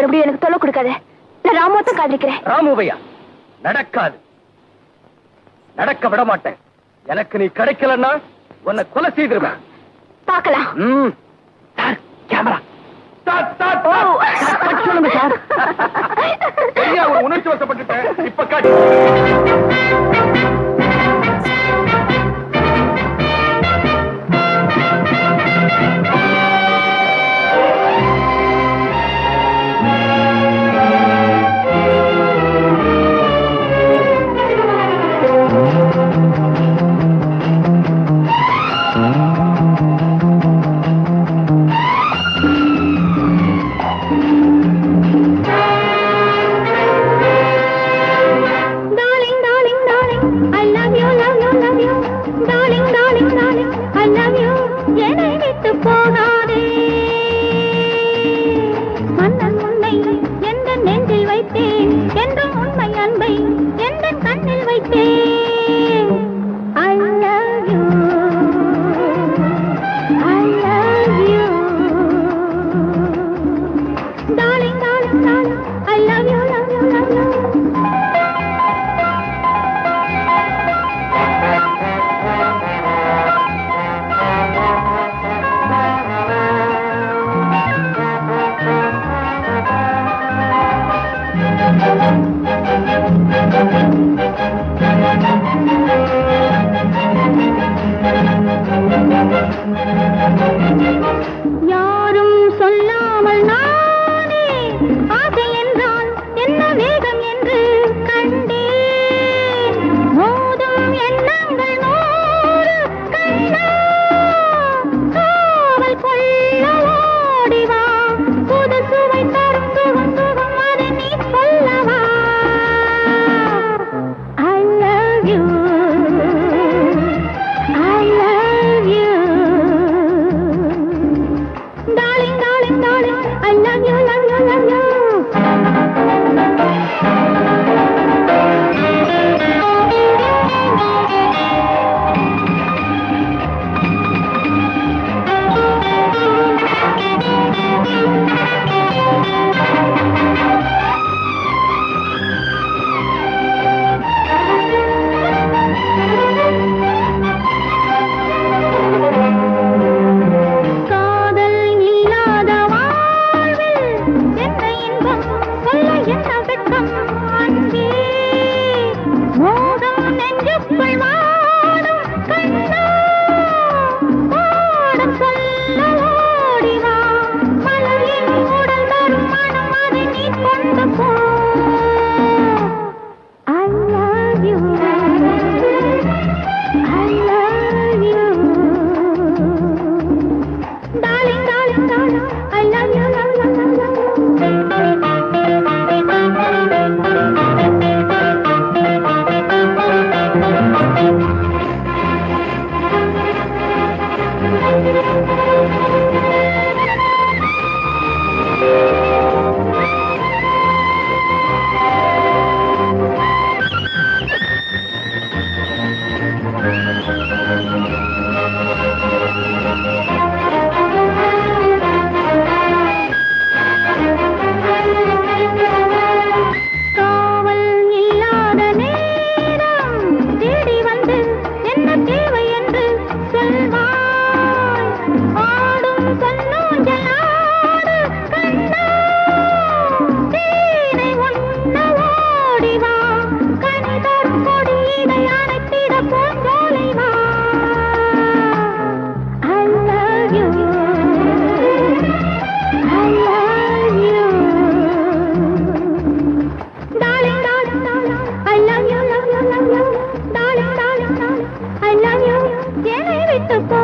மறுபடியும் எனக்கு தொல்லை கொடுக்காத. நான் ராமுவத்தான் காதலிக்கிறேன். ராமுவையா? நடக்காது, நடக்க விட மாட்டேன். எனக்கு நீ கிடைக்கலன்னா உன்னை கொலை செய்திருவேன். பார்க்கலாம். Sir, camera. சொல்லுங்க சார். சரியா ஒரு உணர்ச்சி வசப்பட்டுட்டேன். இப்ப காட்டு. யாரும் சொல்லாமல் நானே ஆசை என்றால் என்ன வேகம் என்று கண்டேன். மோதும் எண்ணங்கள் நூறு கண்ணா, காவல் கொள்ள ஓடிவா. புது சுவை தரும் சுகம் சுகம் அதை நீ சொல்லவா. I love you, I love you, darling, darling, darling, I love you, love you, love you. I love you.